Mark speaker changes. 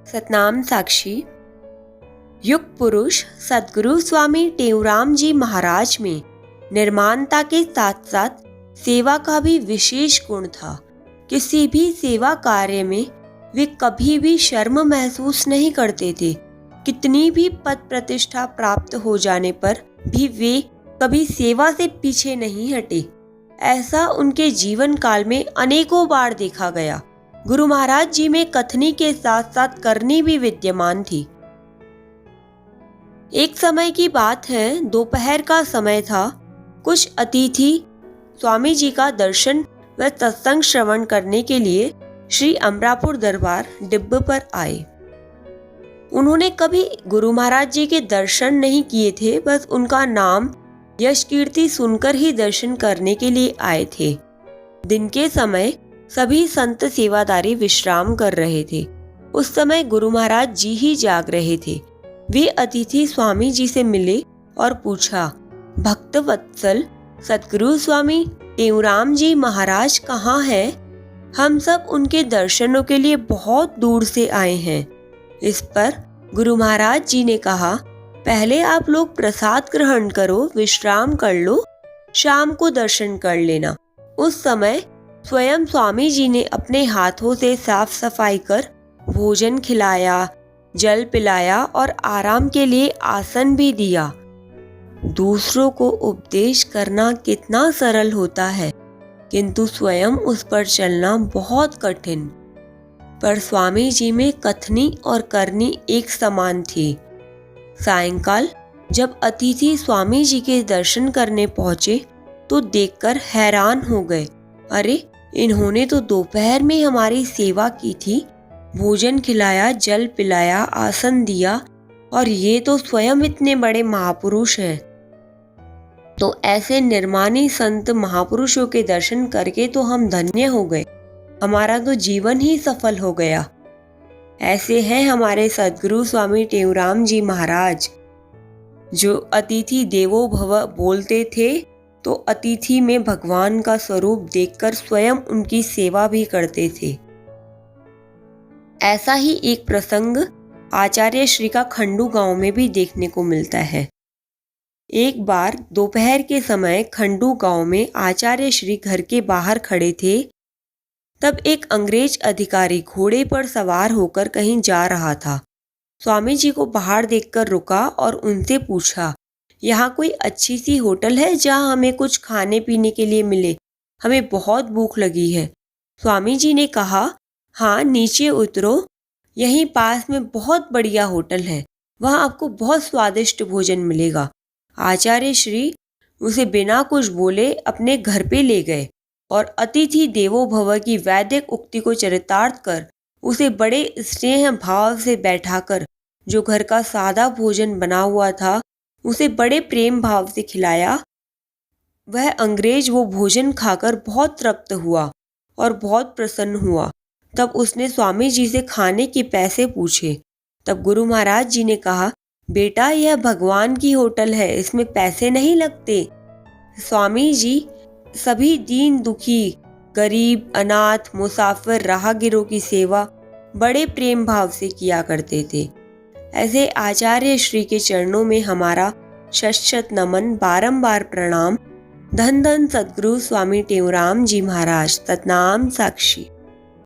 Speaker 1: सतनाम साक्षी। युग पुरुष सद्गुरु स्वामी टेऊराम जी महाराज में निर्माणता के साथ साथ सेवा का भी विशेष गुण था। किसी भी सेवा कार्य में वे कभी भी शर्म महसूस नहीं करते थे। कितनी भी पद प्रतिष्ठा प्राप्त हो जाने पर भी वे कभी सेवा से पीछे नहीं हटे। ऐसा उनके जीवन काल में अनेकों बार देखा गया। गुरु महाराज जी में कथनी के साथ साथ करनी भी विद्यमान थी। एक समय की बात है, दोपहर का समय था। कुछ अतिथि स्वामी जी का दर्शन व सत्संग श्रवण करने के लिए श्री अमरापुर दरबार डिब्ब पर आए। उन्होंने कभी गुरु महाराज जी के दर्शन नहीं किए थे, बस उनका नाम यश कीर्ति सुनकर ही दर्शन करने के लिए आए थे। दिन के समय सभी संत सेवादारी विश्राम कर रहे थे। उस समय गुरु महाराज जी ही जाग रहे थे। वे अतिथि स्वामी जी से मिले और पूछा, भक्त वत्सल सद्गुरु स्वामी टेऊराम जी महाराज कहाँ हैं? हम सब उनके दर्शनों के लिए बहुत दूर से आए हैं। इस पर गुरु महाराज जी ने कहा, पहले आप लोग प्रसाद ग्रहण करो, विश्राम कर लो, शाम को दर्शन कर लेना। उस समय स्वयं स्वामी जी ने अपने हाथों से साफ सफाई कर भोजन खिलाया, जल पिलाया और आराम के लिए आसन भी दिया। दूसरों को उपदेश करना कितना सरल होता है, किंतु स्वयं उस पर चलना बहुत कठिन। पर स्वामी जी में कथनी और करनी एक समान थी। सायंकाल जब अतिथि स्वामी जी के दर्शन करने पहुंचे तो देखकर हैरान हो गए। अरे, इन्होंने तो दोपहर में हमारी सेवा की थी, भोजन खिलाया, जल पिलाया, आसन दिया, और ये तो स्वयं इतने बड़े महापुरुष हैं। तो ऐसे निर्मानी संत महापुरुषों के दर्शन करके तो हम धन्य हो गए। हमारा तो जीवन ही सफल हो गया। ऐसे हैं हमारे सद्गुरु स्वामी टेऊराम जी महाराज, जो अतिथि देवो भव बोलते थे तो अतिथि में भगवान का स्वरूप देखकर स्वयं उनकी सेवा भी करते थे। ऐसा ही एक प्रसंग आचार्य श्री का खंडू गांव में भी देखने को मिलता है। एक बार दोपहर के समय खंडू गांव में आचार्य श्री घर के बाहर खड़े थे। तब एक अंग्रेज अधिकारी घोड़े पर सवार होकर कहीं जा रहा था। स्वामी जी को बाहर देखकर रुका और उनसे पूछा, यहाँ कोई अच्छी सी होटल है जहाँ हमें कुछ खाने पीने के लिए मिले? हमें बहुत भूख लगी है। स्वामी जी ने कहा, हाँ, नीचे उतरो, यहीं पास में बहुत बढ़िया होटल है, वहाँ आपको बहुत स्वादिष्ट भोजन मिलेगा। आचार्य श्री उसे बिना कुछ बोले अपने घर पे ले गए और अतिथि देवो भव की वैदिक उक्ति को चरितार्थ कर उसे बड़े स्नेह भाव से बैठाकर जो घर का सादा भोजन बना हुआ था उसे बड़े प्रेम भाव से खिलाया। वह अंग्रेज वो भोजन खाकर बहुत तृप्त हुआ और बहुत प्रसन्न हुआ। तब उसने स्वामी जी से खाने के पैसे पूछे। तब गुरु महाराज जी ने कहा, बेटा, यह भगवान की होटल है, इसमें पैसे नहीं लगते। स्वामी जी सभी दीन दुखी, गरीब, अनाथ, मुसाफिर, राहगीरों की सेवा बड़े प्रेम भाव से किया करते थे। ऐसे आचार्य श्री के चरणों में हमारा शत नमन, बारंबार प्रणाम। धन धन सद्गुरु स्वामी टेऊराम जी महाराज। सतनाम साक्षी।